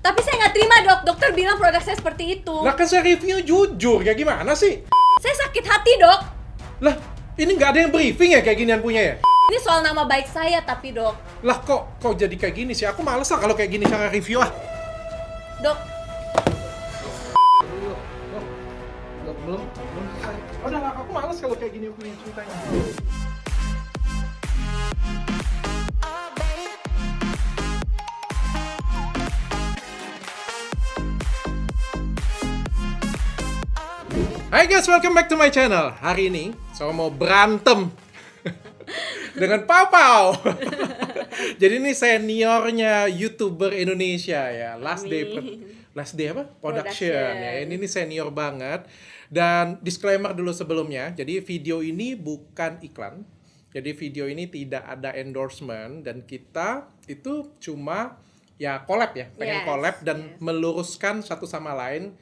Tapi saya nggak terima dok, dokter bilang produk saya seperti itu. Lah kan saya review jujur, kayak gimana sih? Saya sakit hati dok. Lah, ini nggak ada yang briefing ya kayak ginian punya ya? Ini soal nama baik saya tapi dok. Lah kok jadi kayak gini sih? Aku males lah kalau kayak gini cara review ah. Dok, Belum selesai. Udah lah, aku males kalau kayak gini punya ceritanya. Hai guys, welcome back to my channel. Hari ini saya mau berantem dengan Pau. Jadi ini seniornya YouTuber Indonesia ya. Last day apa? Production. Ya. Ini senior banget. Dan disclaimer dulu sebelumnya. Jadi video ini bukan iklan. Jadi video ini tidak ada endorsement dan kita itu cuma ya collab ya, pengen collab dan meluruskan satu sama lain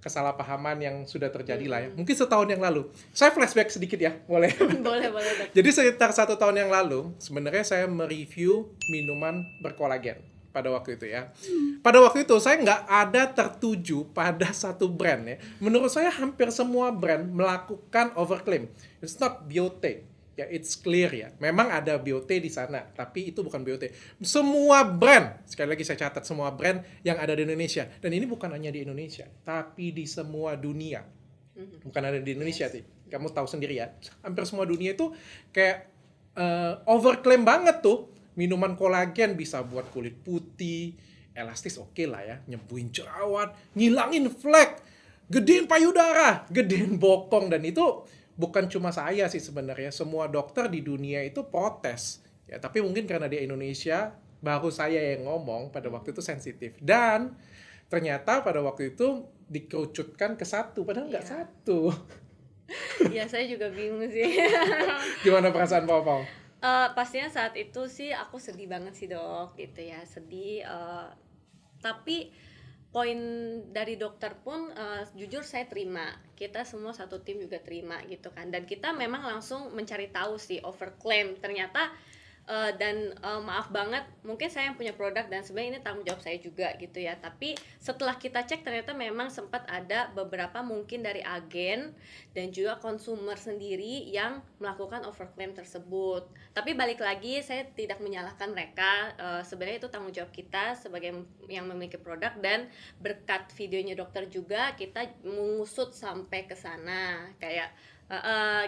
kesalahpahaman yang sudah terjadi lah ya. Mungkin setahun yang lalu. Saya flashback sedikit ya, boleh? boleh dok. Jadi sekitar 1 tahun yang lalu, sebenarnya saya mereview minuman berkolagen pada waktu itu ya. Pada waktu itu saya nggak ada tertuju pada satu brand ya. Menurut saya hampir semua brand melakukan overclaim. It's not Biote. Ya, it's clear ya. Memang ada Biote di sana, tapi itu bukan Biote. Semua brand, sekali lagi saya catat semua brand yang ada di Indonesia. Dan ini bukan hanya di Indonesia, tapi di semua dunia. Bukan ada di Indonesia sih. Kamu tahu sendiri ya. Hampir semua dunia itu kayak overclaim banget tuh. Minuman kolagen bisa buat kulit putih, elastis oke lah ya, nyembuhin jerawat, ngilangin flek, gedein payudara, gedein bokong, dan itu bukan cuma saya sih sebenarnya, semua dokter di dunia itu protes. Ya, tapi mungkin karena di Indonesia baru saya yang ngomong pada waktu itu sensitif. Dan ternyata pada waktu itu dikerucutkan ke satu, padahal nggak satu. Ya saya juga bingung sih. Gimana perasaan Pau? Pastinya saat itu sih aku sedih banget sih dok, gitu ya, sedih. Tapi poin dari dokter pun jujur saya terima, kita semua satu tim juga terima gitu kan, dan kita memang langsung mencari tahu sih overclaim ternyata. Dan maaf banget, mungkin saya yang punya produk dan sebenarnya ini tanggung jawab saya juga gitu ya. Tapi setelah kita cek ternyata memang sempat ada beberapa mungkin dari agen dan juga konsumer sendiri yang melakukan overclaim tersebut. Tapi balik lagi saya tidak menyalahkan mereka, sebenarnya itu tanggung jawab kita sebagai yang memiliki produk, dan berkat videonya dokter juga kita mengusut sampai ke sana kayak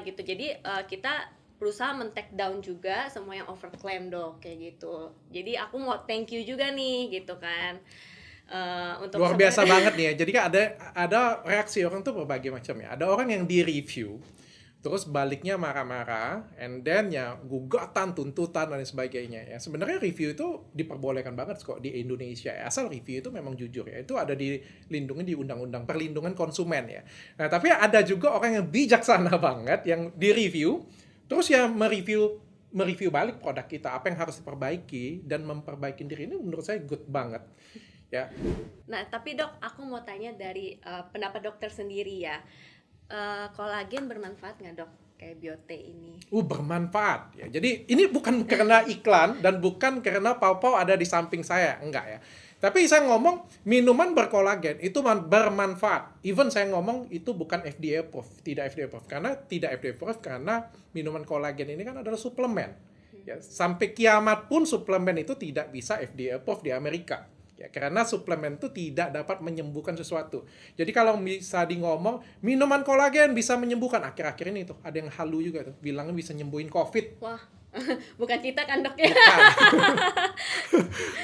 gitu. Jadi kita berusaha men-take down juga semua yang overclaim dok, kayak gitu. Jadi aku mau thank you juga nih gitu kan, untuk luar biasa banget nih ya. Jadi kan ada reaksi orang tuh berbagai macam ya. Ada orang yang di review terus baliknya marah-marah, and then ya gugatan, tuntutan dan sebagainya ya. Sebenarnya review itu diperbolehkan banget kok di Indonesia ya. Asal review itu memang jujur ya. Itu ada dilindungi di Undang-Undang Perlindungan Konsumen ya. Nah, tapi ada juga orang yang bijaksana banget yang di review terus ya mereview balik produk kita, apa yang harus diperbaiki dan memperbaiki diri. Ini menurut saya good banget ya. Nah tapi dok, aku mau tanya dari pendapat dokter sendiri ya, kolagen bermanfaat nggak dok kayak Biote ini? Bermanfaat ya. Jadi ini bukan karena iklan dan bukan karena Pau ada di samping saya, enggak ya. Tapi saya ngomong minuman berkolagen itu bermanfaat. Even saya ngomong itu bukan FDA approved, tidak FDA approved. Karena tidak FDA approved karena minuman kolagen ini kan adalah suplemen. Ya, sampai kiamat pun suplemen itu tidak bisa FDA approved di Amerika. Ya, karena suplemen itu tidak dapat menyembuhkan sesuatu. Jadi kalau bisa ngomong minuman kolagen bisa menyembuhkan, akhir-akhir ini tuh ada yang halu juga tuh bilangnya bisa nyembuhin COVID. Wah, bukan kita kan dok ya?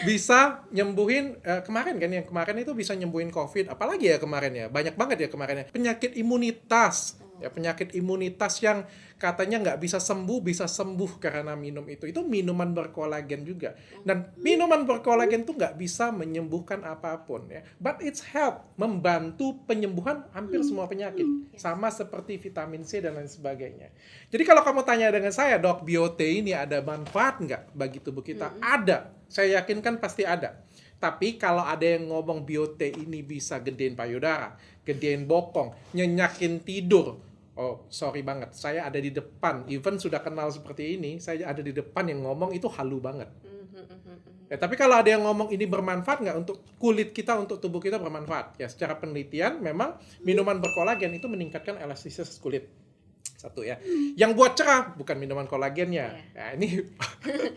Bisa nyembuhin kemarin kan, yang kemarin itu bisa nyembuhin COVID. Apalagi ya kemarin ya, banyak banget ya kemarin ya. Penyakit imunitas. Ya, penyakit imunitas yang katanya nggak bisa sembuh karena minum itu minuman berkolagen juga. Dan minuman berkolagen tuh nggak bisa menyembuhkan apapun ya, but it's help membantu penyembuhan hampir semua penyakit, sama seperti vitamin C dan lain sebagainya. Jadi kalau kamu tanya dengan saya, dok, Biote ini ada manfaat nggak bagi tubuh kita? Ada, saya yakinkan pasti ada. Tapi kalau ada yang ngomong Biote ini bisa gedein payudara, gedein bokong, nyenyakin tidur, oh, sorry banget. Saya ada di depan. Even sudah kenal seperti ini, saya ada di depan yang ngomong itu halu banget. Ya, tapi kalau ada yang ngomong ini bermanfaat nggak untuk kulit kita, untuk tubuh kita bermanfaat. Ya, secara penelitian memang minuman berkolagen itu meningkatkan elastisitas kulit. Satu ya. Yang buat cerah bukan minuman kolagennya. Ya, ini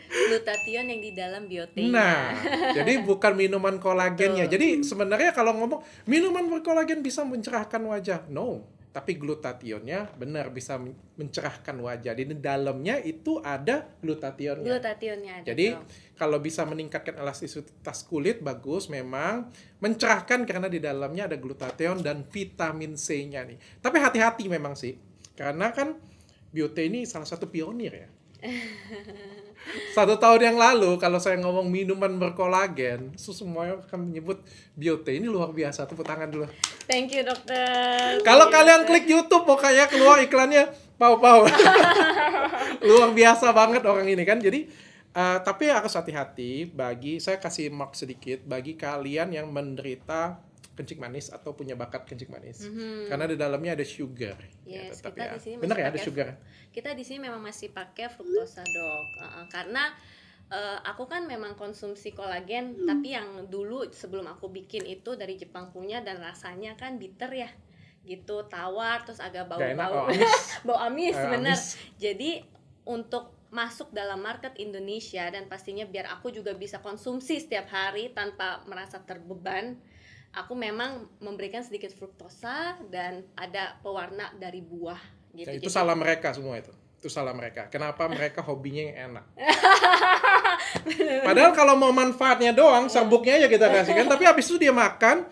Glutathione yang di dalam biotinnya. nah, jadi bukan minuman kolagennya. Jadi sebenarnya kalau ngomong minuman berkolagen bisa mencerahkan wajah. No, tapi glutathione-nya benar bisa mencerahkan wajah. Di dalamnya itu ada glutathione-nya. Glutathione-nya ada. Jadi kalau bisa meningkatkan elastisitas kulit bagus, memang mencerahkan karena di dalamnya ada glutathione dan vitamin C-nya nih. Tapi hati-hati memang sih, karena kan Biote ini salah satu pionir ya. 1 tahun yang lalu kalau saya ngomong minuman berkolagen, semuanya akan menyebut Biote. Ini luar biasa, tepuk tangan dulu. Thank you dokter. Kalau kalian klik YouTube pokoknya keluar iklannya pau-pau. Luar biasa banget orang ini kan. Jadi tapi harus hati-hati saya kasih mark sedikit bagi kalian yang menderita kencing manis atau punya bakat kencing manis. Karena di dalamnya ada sugar. Yes, tetap kita ya. di sini Benar ya, masih ada pakai sugar. Kita di sini memang masih pakai fruktosa dok. Karena aku kan memang konsumsi kolagen, tapi yang dulu sebelum aku bikin itu dari Jepang punya dan rasanya kan bitter ya, gitu, tawar, terus agak Gak enak, bau-bau, amis. bau amis, bener. Amis. Jadi untuk masuk dalam market Indonesia dan pastinya biar aku juga bisa konsumsi setiap hari tanpa merasa terbeban, aku memang memberikan sedikit fruktosa dan ada pewarna dari buah gitu. Ya, itu Jadi, salah mereka semua itu. Itu salah mereka. Kenapa mereka hobinya yang enak? Padahal kalau mau manfaatnya doang, serbuknya aja kita kasihkan. Tapi habis itu dia makan,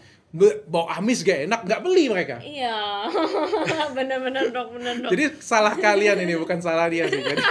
bau amis gak enak, nggak beli mereka. iya, bener-bener dok. Jadi salah kalian ini, bukan salah dia sih. Jadi,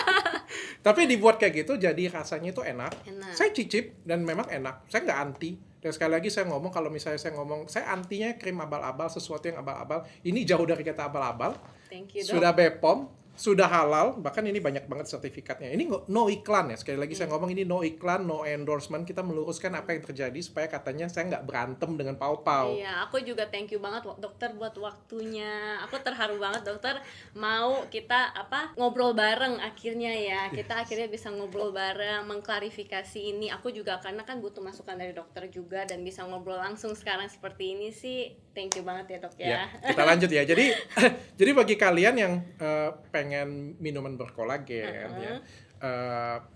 tapi dibuat kayak gitu, jadi rasanya itu enak. Saya cicip dan memang enak. Saya nggak anti. Dan sekali lagi saya ngomong, kalau misalnya saya ngomong, saya antinya krim abal-abal, sesuatu yang abal-abal. Ini jauh dari kata abal-abal. Thank you dok. Sudah BPOM, sudah halal, bahkan ini banyak banget sertifikatnya. Ini no iklan ya, sekali lagi saya ngomong ini no iklan, no endorsement. Kita meluruskan apa yang terjadi supaya katanya saya nggak berantem dengan pau-pau. Iya, aku juga thank you banget dokter buat waktunya. Aku terharu banget dokter mau kita ngobrol bareng akhirnya ya. Kita akhirnya bisa ngobrol bareng, mengklarifikasi ini. Aku juga karena kan butuh masukan dari dokter juga dan bisa ngobrol langsung sekarang seperti ini sih. Thank you banget ya dok ya. Ya, kita lanjut ya. Jadi bagi kalian yang pengen minuman berkolagen ya,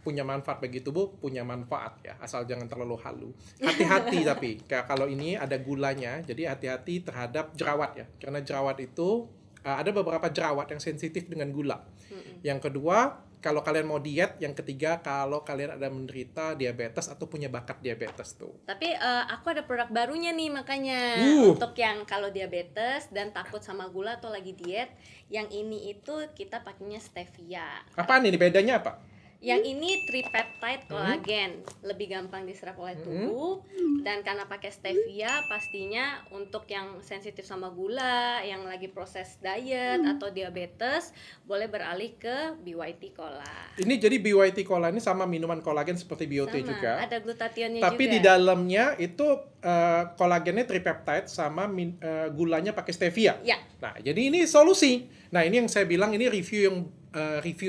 punya manfaat bagi tubuh, punya manfaat ya, asal jangan terlalu halu. Hati-hati tapi kalau ini ada gulanya, jadi hati-hati terhadap jerawat ya, karena jerawat itu ada beberapa jerawat yang sensitif dengan gula. Yang kedua, kalau kalian mau diet, yang ketiga kalau kalian ada menderita diabetes atau punya bakat diabetes tuh. Tapi aku ada produk barunya nih makanya untuk yang kalau diabetes dan takut sama gula atau lagi diet, yang ini itu kita pakainya stevia. Apaan ini bedanya apa? Yang ini tripeptide kolagen, lebih gampang diserap oleh tubuh. Dan karena pakai stevia, pastinya untuk yang sensitif sama gula, yang lagi proses diet atau diabetes, boleh beralih ke BYT Cola. Ini jadi BYT Cola ini sama minuman kolagen seperti Biote Sama, juga. ada glutathione juga. Tapi di dalamnya itu kolagennya tripeptide sama gulanya pakai stevia. Ya. Nah, jadi ini solusi. Nah, ini yang saya bilang ini review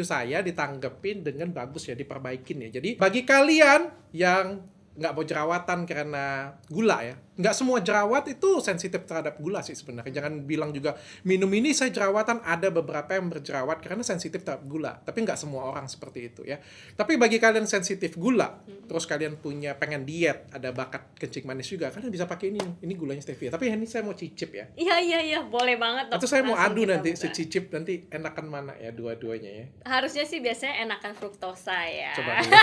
saya ditanggepin dengan bagus ya, diperbaikin ya. Jadi bagi kalian yang nggak mau jerawatan karena gula ya, nggak semua jerawat itu sensitif terhadap gula sih sebenarnya. Jangan bilang juga minum ini saya jerawatan. Ada beberapa yang berjerawat karena sensitif terhadap gula, tapi nggak semua orang seperti itu ya. Tapi bagi kalian sensitif gula, terus kalian pengen diet, ada bakat kencing manis juga, kalian bisa pakai ini gulanya stevia. Tapi ini saya mau cicip ya. Iya, boleh banget dok. Atau saya mau Langsung adu kita nanti, buka. secicip nanti enakan mana ya dua-duanya ya. Harusnya sih biasanya enakan fruktosa ya. Coba dulu.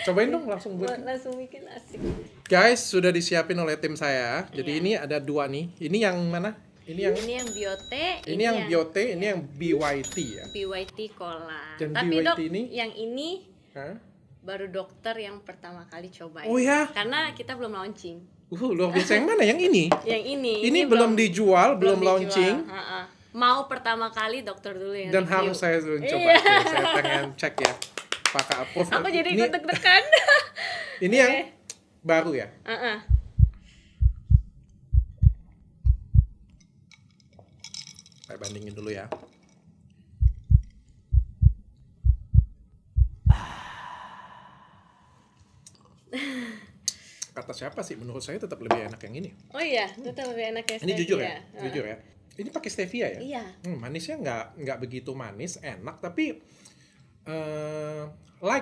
Cobain dong langsung buat. Langsung bikin asik. Guys, sudah disiapin oleh tim saya. Jadi ini ada 2 nih. Ini yang mana? Ini yang Biote, ini yang Biote, ini yang BYT ya. BYT Cola. Dan Tapi BYT dok, ini? yang ini Hah? baru dokter yang pertama kali cobain. Oh ya? Karena kita belum launching. Luar biasa. Yang mana? Yang ini? Yang ini. Ini belum dijual, belum dijual. launching. Mau pertama kali dokter dulu yang Dan review. harus saya coba. Iya. Oke, saya pengen cek ya. Apakah approve? Aku jadi ini, ikut deg-degan. ini yang baru ya? Saya bandingin dulu ya. kata siapa sih, menurut saya tetap lebih enak yang ini. Oh iya, tetap lebih enak ya Ini jujur stevia. ya, jujur ya. Ini pakai stevia ya. Iya. Manisnya nggak begitu manis, enak, tapi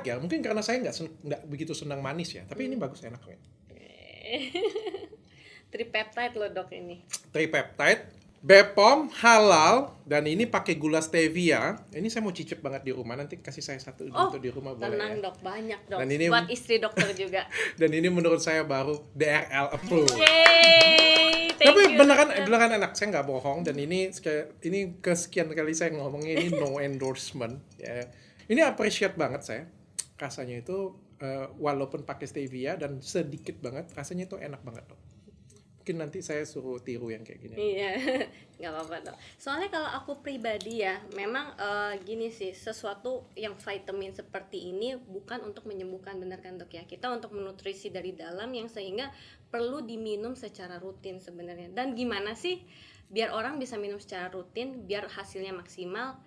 ya. Mungkin karena saya nggak begitu senang manis ya. Tapi ini bagus, enak ya. Tripeptide loh dok ini. Tripeptide, BPOM, halal, dan ini pakai gula stevia. Ini saya mau cicip banget di rumah. Nanti kasih saya satu untuk di rumah boleh tenang ya. dok, banyak dok. Dan ini, buat istri dokter juga. Dan ini menurut saya baru DRL approved. Yeay, thank Tapi you, beneran dokter. enak, saya nggak bohong. Dan ini kesekian kali saya ngomongnya, ini no endorsement. Ya. Ini appreciate banget saya. Rasanya itu walaupun pakai stevia dan sedikit banget, rasanya itu enak banget dok. Mungkin nanti saya suruh tiru yang kayak gini. Iya, nggak apa-apa dok. Soalnya kalau aku pribadi ya, memang gini sih, sesuatu yang vitamin seperti ini bukan untuk menyembuhkan, benar kan dok ya? Kita untuk menutrisi dari dalam yang sehingga perlu diminum secara rutin sebenarnya. Dan gimana sih biar orang bisa minum secara rutin, biar hasilnya maksimal?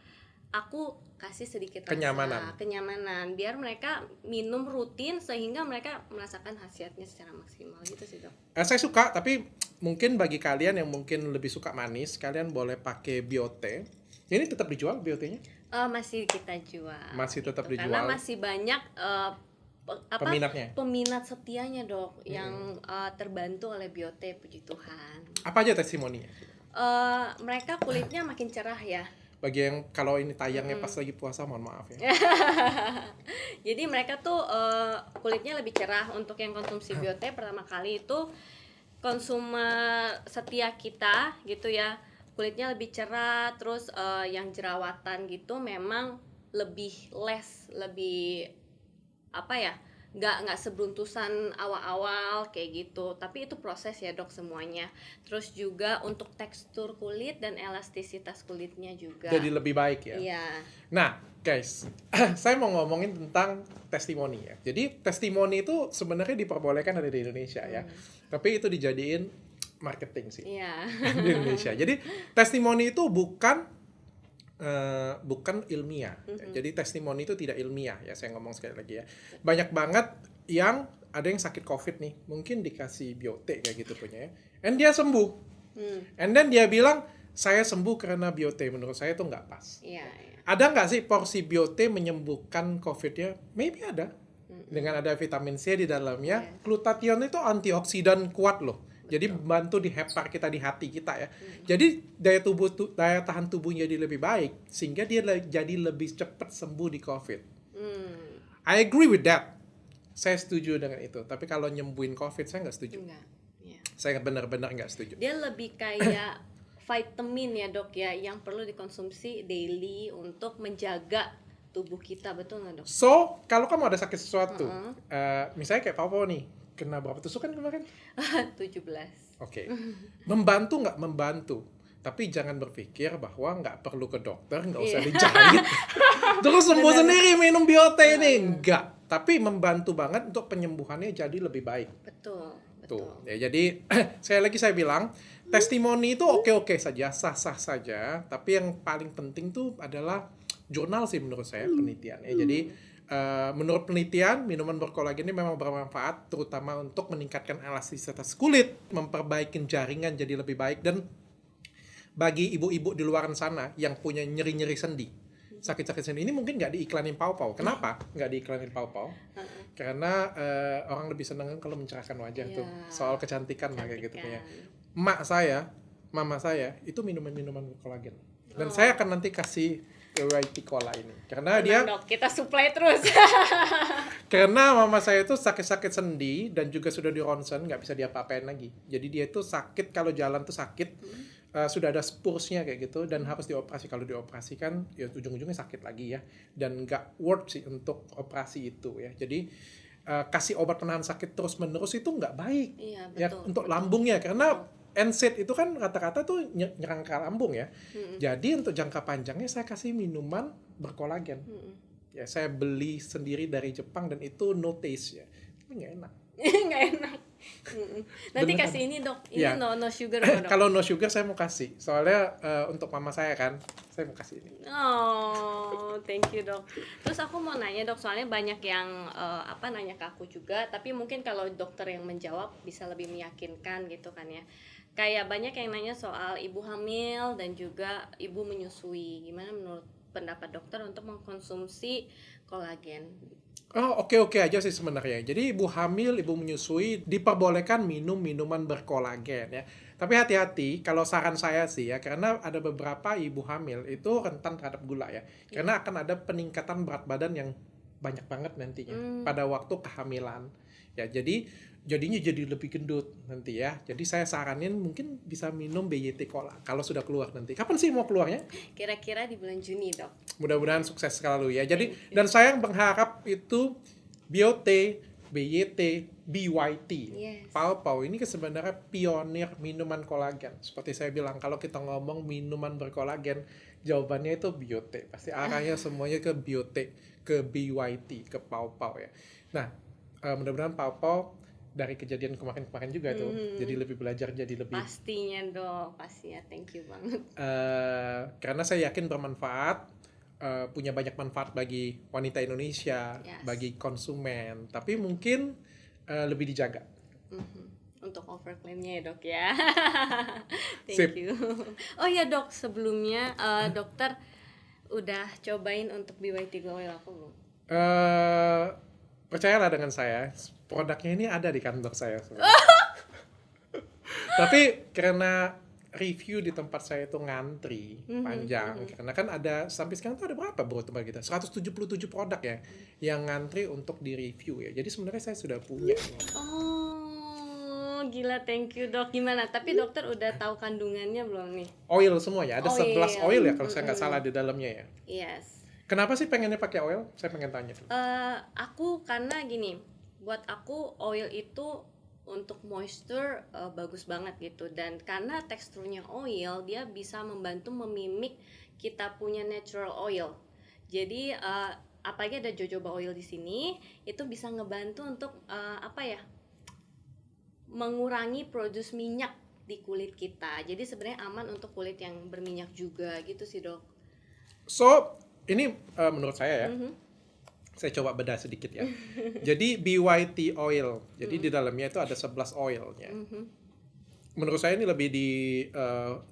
Aku kasih sedikit kenyamanan biar mereka minum rutin sehingga mereka merasakan khasiatnya secara maksimal gitu sih dok. Saya suka, tapi mungkin bagi kalian yang mungkin lebih suka manis, kalian boleh pakai Biote. Ini tetap dijual Biotenya? Masih kita jual. Masih tetap dijual. Karena masih banyak peminatnya. Peminat setianya dok yang terbantu oleh Biote, puji Tuhan. Apa aja testimoninya? Mereka kulitnya makin cerah ya. Bagi yang kalau ini tayangnya pas lagi puasa, mohon maaf ya. Jadi mereka tuh kulitnya lebih cerah. Untuk yang konsumsi Biote pertama kali itu konsumer setia kita gitu ya, kulitnya lebih cerah. Terus yang jerawatan gitu memang lebih lebih apa ya, nggak seberuntusan awal-awal kayak gitu. Tapi itu proses ya dok semuanya. Terus juga untuk tekstur kulit dan elastisitas kulitnya juga jadi lebih baik ya. Iya. Nah guys, saya mau ngomongin tentang testimoni ya. Jadi testimoni itu sebenarnya diperbolehkan ada di Indonesia ya, tapi itu dijadiin marketing sih. Iya. Di Indonesia. Jadi testimoni itu bukan ilmiah. Jadi testimoni itu tidak ilmiah ya, saya ngomong sekali lagi ya. Banyak banget yang ada yang sakit COVID nih, mungkin dikasih Biote kayak gitu punya ya. And dia sembuh. And then dia bilang, saya sembuh karena Biote. Menurut saya itu nggak pas. Iya. Ada nggak sih porsi Biote menyembuhkan COVID-nya? Maybe ada. Dengan ada vitamin C di dalamnya. Glutathione itu antioksidan kuat loh. Jadi membantu di hepar kita, di hati kita ya. Jadi daya tahan tubuhnya jadi lebih baik, sehingga dia jadi lebih cepat sembuh di COVID. I agree with that. Saya setuju dengan itu. Tapi kalau nyembuhin COVID, saya nggak setuju. Enggak. Iya. Saya benar-benar nggak setuju. Dia lebih kayak vitamin ya dok ya, yang perlu dikonsumsi daily untuk menjaga tubuh kita, betul nggak dok? So, kalau kamu ada sakit sesuatu, misalnya kayak Papa nih, kena berapa tusukan kemarin? 17. Oke. Membantu nggak? Membantu. Tapi jangan berpikir bahwa nggak perlu ke dokter, nggak usah dijahit. Terus sembuh sendiri minum Biote ini. Enggak. Tapi membantu banget untuk penyembuhannya jadi lebih baik. Betul. Tuh. Ya, jadi saya bilang, testimoni itu oke-oke saja, sah-sah saja. Tapi yang paling penting tuh adalah jurnal sih menurut saya, penelitian. Ya, jadi menurut penelitian, minuman berkolagen ini memang bermanfaat, terutama untuk meningkatkan elastisitas kulit, memperbaiki jaringan jadi lebih baik, dan bagi ibu-ibu di luar sana yang punya nyeri-nyeri sendi, sakit-sakit sendi, ini mungkin nggak diiklanin Pau-Pau. Kenapa nggak diiklanin Pau-Pau? Karena orang lebih senang kalau mencerahkan wajah tuh, soal kecantikan lah kayak gitu ya. Mama saya itu minuman berkolagen, dan saya akan nanti kasih White Cola ini karena Dok, kita supply terus. Karena mama saya itu sakit-sakit sendi dan juga sudah di ronsen, nggak bisa diapa-apain lagi. Jadi dia itu sakit, kalau jalan tuh sakit, sudah ada spursnya kayak gitu, dan harus dioperasi. Kalau dioperasikan ya ujung-ujungnya sakit lagi ya, dan nggak worth sih untuk operasi itu ya. Jadi kasih obat penahan sakit terus-menerus itu nggak baik. Iya, betul, ya untuk lambungnya, karena NSAID itu kan rata-rata tuh nyerang ke lambung ya. Jadi untuk jangka panjangnya saya kasih minuman berkolagen. Ya, saya beli sendiri dari Jepang dan itu no taste ya. Tapi nggak enak. Nggak enak. Nanti Beneran. kasih ini dok, ini Ya. no sugar kok dok. Kalau no sugar saya mau kasih, soalnya untuk mama saya kan, saya mau kasih ini. Oh, thank you dok. Terus aku mau nanya dok, soalnya banyak yang nanya ke aku juga, tapi mungkin kalau dokter yang menjawab bisa lebih meyakinkan gitu kan ya. Kayak banyak yang nanya soal ibu hamil dan juga ibu menyusui. Gimana menurut pendapat dokter untuk mengkonsumsi kolagen? Oh, oke aja sih sebenarnya. Jadi ibu hamil, ibu menyusui diperbolehkan minum minuman berkolagen ya. Tapi hati-hati kalau saran saya sih ya, karena ada beberapa ibu hamil itu rentan terhadap gula ya. Karena akan ada peningkatan berat badan yang banyak banget nantinya pada waktu kehamilan. Ya, jadinya jadi lebih gendut nanti ya. Jadi saya saranin mungkin bisa minum BYT Cola kalau sudah keluar nanti. Kapan sih mau keluarnya? Kira-kira di bulan Juni dok. Mudah-mudahan sukses selalu ya. Jadi dan saya berharap itu BOT, BYT, BYT, Yes. Pau ini sebenarnya pionir minuman kolagen. Seperti saya bilang, kalau kita ngomong minuman berkolagen, jawabannya itu BOT. Pasti arahnya semuanya ke BOT, ke BYT, ke Pau ya. Nah, mudah-mudahan Pau dari kejadian kemarin-kemarin juga tuh, jadi lebih belajar, jadi lebih Pastinya dok, pastinya, thank you banget. karena saya yakin bermanfaat, punya banyak manfaat bagi wanita Indonesia, Yes. bagi konsumen, tapi mungkin lebih dijaga. Untuk overclaimnya ya dok ya. Sip. Thank you. Oh ya dok, sebelumnya dokter udah cobain untuk BYT Glow Oil aku belum? Percayalah dengan saya, produknya ini ada di kantor saya. Tapi karena review di tempat saya itu ngantri panjang, karena kan ada sampai sekarang tuh ada berapa bro tempat kita? 177 produk ya yang ngantri untuk di review ya. Jadi sebenarnya saya sudah punya. Oh, gila, thank you dok. Gimana? Tapi dokter udah tahu kandungannya belum nih? Oil semuanya, ada 11 Oil. oil ya kalau saya nggak salah di dalamnya ya. Yes. Kenapa sih pengennya pakai oil? Saya pengen tanya tuh. Aku karena gini, buat aku oil itu untuk moisture bagus banget gitu, dan karena teksturnya oil dia bisa membantu memimik kita punya natural oil. Jadi apalagi ada jojoba oil di sini, itu bisa ngebantu untuk mengurangi produce minyak di kulit kita. Jadi sebenarnya aman untuk kulit yang berminyak juga gitu sih dok. So, ini menurut saya ya, saya coba bedah sedikit ya. Jadi BYT oil, jadi di dalamnya itu ada 11 oilnya. Menurut saya ini lebih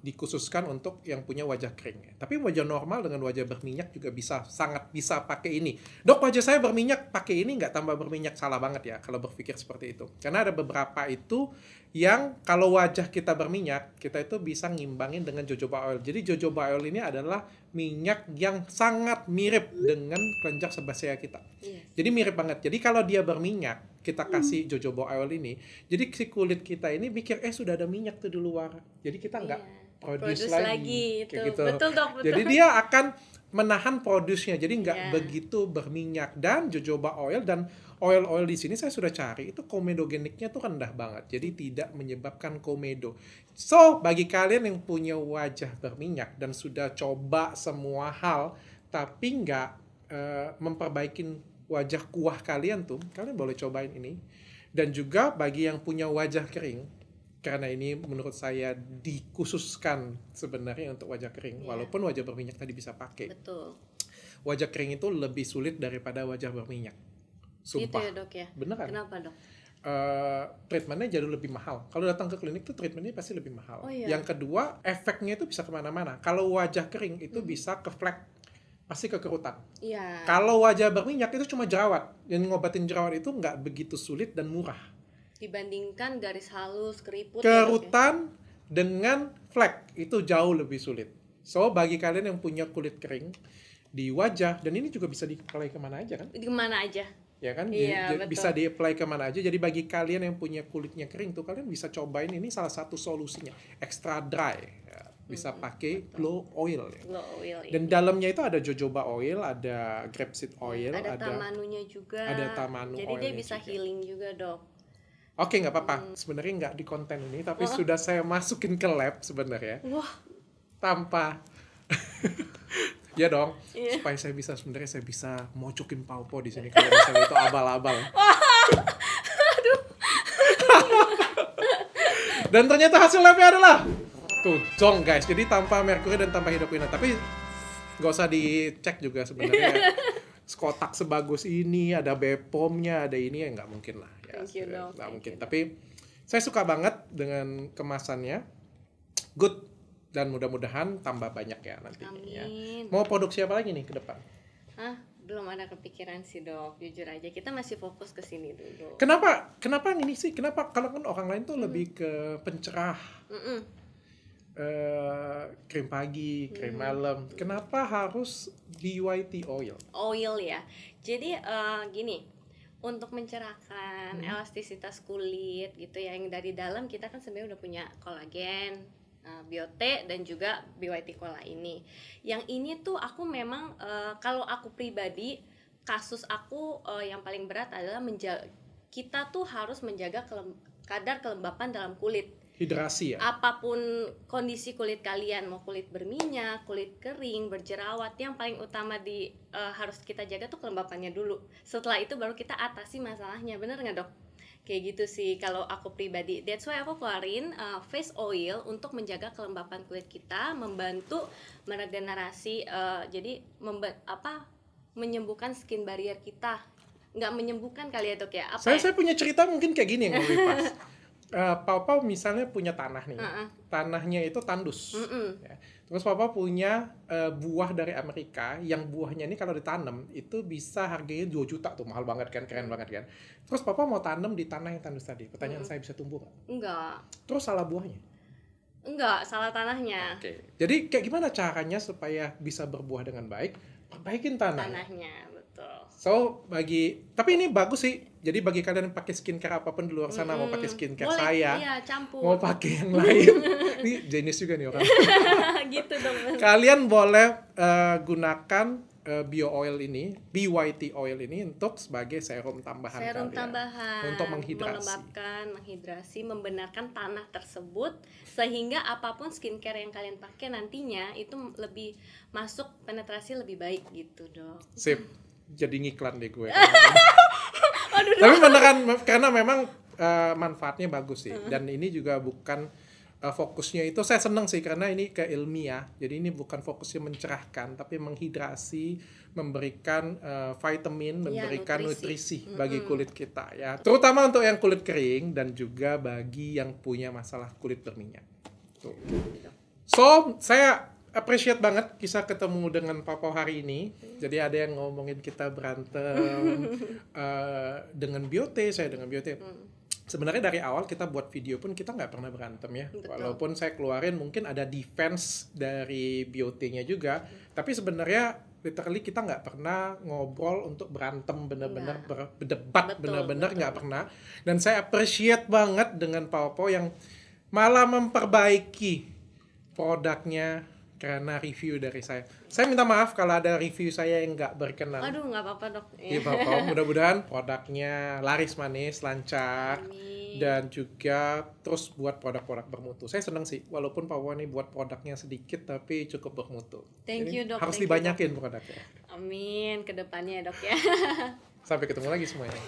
dikhususkan untuk yang punya wajah kering. Tapi wajah normal dengan wajah berminyak juga sangat bisa pakai ini. Dok, wajah saya berminyak, pakai ini nggak tambah berminyak? Salah banget ya kalau berpikir seperti itu. Karena ada beberapa itu yang kalau wajah kita berminyak, kita itu bisa ngimbangin dengan jojoba oil. Jadi jojoba oil ini adalah minyak yang sangat mirip dengan kelenjar sebasea kita. Yes. Jadi mirip banget. Jadi kalau dia berminyak, kita kasih jojoba oil ini, jadi si kulit kita ini mikir, sudah ada minyak tuh di luar. Jadi kita nggak produce lagi. Itu. Kayak gitu. Betul dok, betul. Jadi dia akan menahan produce-nya, jadi nggak Iya. begitu berminyak. Dan jojoba oil dan oil-oil di sini saya sudah cari, itu komedogeniknya tuh rendah banget, jadi tidak menyebabkan komedo. So, bagi kalian yang punya wajah berminyak dan sudah coba semua hal, tapi nggak memperbaikin wajah kuah kalian tuh, kalian boleh cobain ini. Dan juga bagi yang punya wajah kering, karena ini menurut saya dikhususkan sebenarnya untuk wajah kering, walaupun wajah berminyak tadi bisa pakai. Betul. Wajah kering itu lebih sulit daripada wajah berminyak. Sumpah. Gitu ya dok ya. Beneran. Kenapa dok? Treatmentnya jauh lebih mahal. Kalau datang ke klinik tuh treatmentnya pasti lebih mahal. Oh, iya. Yang kedua, efeknya itu bisa kemana-mana. Kalau wajah kering itu bisa ke flek, pasti ke kerutan. Iya. Kalau wajah berminyak itu cuma jerawat. Yang ngobatin jerawat itu nggak begitu sulit dan murah. Dibandingkan garis halus, keriput. ya, Dok, ya? Kerutan dengan flek itu jauh lebih sulit. So, bagi kalian yang punya kulit kering di wajah, dan ini juga bisa di-apply kemana aja kan? Di mana aja? Ya kan, Iya, betul. bisa di-apply kemana aja. Jadi bagi kalian yang punya kulitnya kering tuh, kalian bisa cobain ini, salah satu solusinya, extra dry ya, bisa pakai glow oil ya. Glow oil ini. Dan dalamnya itu ada jojoba oil, ada grapeseed oil, ada tamanunya juga. ada tamanu Jadi dia oilnya bisa juga. healing juga dok. Oke, nggak apa-apa, sebenarnya nggak di konten ini, tapi sudah saya masukin ke lab sebenarnya Wah. tanpa ya dong, Iya. supaya saya bisa mocokin Paupo di sini kalau misalnya itu abal-abal. Dan ternyata hasil labnya adalah tuh zonk guys. Jadi tanpa merkuri dan tanpa hidroquinone. Tapi nggak usah dicek juga sebenarnya. Kotak sebagus ini, ada BPOM-nya, ada ini, ya nggak mungkin lah. Ya, Thank you, Dok. nggak mungkin. Thank you, Tapi saya suka banget dengan kemasannya. Good. Dan mudah-mudahan tambah banyak ya nantinya. Ya. Amin. Mau produksi apa lagi nih ke depan? Hah, belum ada kepikiran sih dok, jujur aja kita masih fokus ke sini dulu. Kenapa ini sih? Kenapa kalau kan orang lain tuh lebih ke pencerah, krim pagi, krim malam. Kenapa harus BYT oil? Oil ya, jadi gini, untuk mencerahkan elastisitas kulit gitu ya, yang dari dalam kita kan sebenarnya udah punya kolagen, biote dan juga BYT Cola ini. Yang ini tuh aku memang kalau aku pribadi, kasus aku yang paling berat adalah kita tuh harus menjaga kadar kelembapan dalam kulit. Hidrasi ya. Apapun kondisi kulit kalian, mau kulit berminyak, kulit kering, berjerawat, yang paling utama harus kita jaga tuh kelembapannya dulu. Setelah itu baru kita atasi masalahnya, bener nggak dok? Kayak gitu sih kalau aku pribadi. That's why aku keluarin face oil untuk menjaga kelembapan kulit kita, membantu meregenerasi, jadi menyembuhkan skin barrier kita. Nggak menyembuhkan kali ya dok ya? Saya punya cerita mungkin kayak gini yang lebih pas. Papa misalnya punya tanah nih, tanahnya itu tandus. Ya. Terus Papa punya buah dari Amerika, yang buahnya ini kalau ditanam itu bisa harganya 2 juta tuh, mahal banget kan, keren banget kan. Terus Papa mau tanam di tanah yang tandus tadi, pertanyaan saya bisa tumbuh nggak? Enggak. Terus salah buahnya? Enggak, salah tanahnya. Oke. Jadi kayak gimana caranya supaya bisa berbuah dengan baik? Perbaikin tanah. Tanahnya, betul. So tapi ini bagus sih. Jadi bagi kalian yang pakai skincare apapun di luar sana, mau pakai skincare boleh, saya, iya, campur. mau pakai yang lain, ini jenis juga nih orang. Gitu dong. Kalian boleh gunakan bio oil ini, BYT oil ini untuk sebagai serum tambahan. Serum kalian. tambahan Untuk menghidrasi. melembabkan, menghidrasi, membenarkan tanah tersebut sehingga apapun skincare yang kalian pakai nantinya itu lebih masuk penetrasi lebih baik gitu dong. Sip. Jadi ngiklan deh gue. Aduh, Tapi beneran karena memang manfaatnya bagus sih. Dan ini juga bukan fokusnya itu, saya seneng sih karena ini ke ilmiah. Jadi ini bukan fokusnya mencerahkan, tapi menghidrasi, memberikan vitamin, memberikan nutrisi bagi kulit kita ya. Terutama untuk yang kulit kering dan juga bagi yang punya masalah kulit berminyak. Tuh. So, saya appreciate banget kisah ketemu dengan Papa hari ini. Jadi ada yang ngomongin kita berantem dengan biote, saya dengan biote. Sebenarnya dari awal kita buat video pun kita nggak pernah berantem ya. Betul. Walaupun saya keluarin mungkin ada defense dari biote-nya juga. Tapi sebenarnya literally kita nggak pernah ngobrol untuk berantem bener-bener berdebat, bener-bener nggak pernah. Dan saya appreciate banget dengan Papa yang malah memperbaiki produknya karena review dari saya. Saya minta maaf kalau ada review saya yang nggak berkenan. Aduh, nggak apa-apa dok. Iya Papa, mudah-mudahan produknya laris manis, lancar. Amin. Dan juga terus buat produk-produk bermutu. Saya senang sih, walaupun Papa ini buat produknya sedikit tapi cukup bermutu. Thank you dok. Harus thank dibanyakin produknya. Amin, kedepannya dok ya. Sampai ketemu lagi semuanya.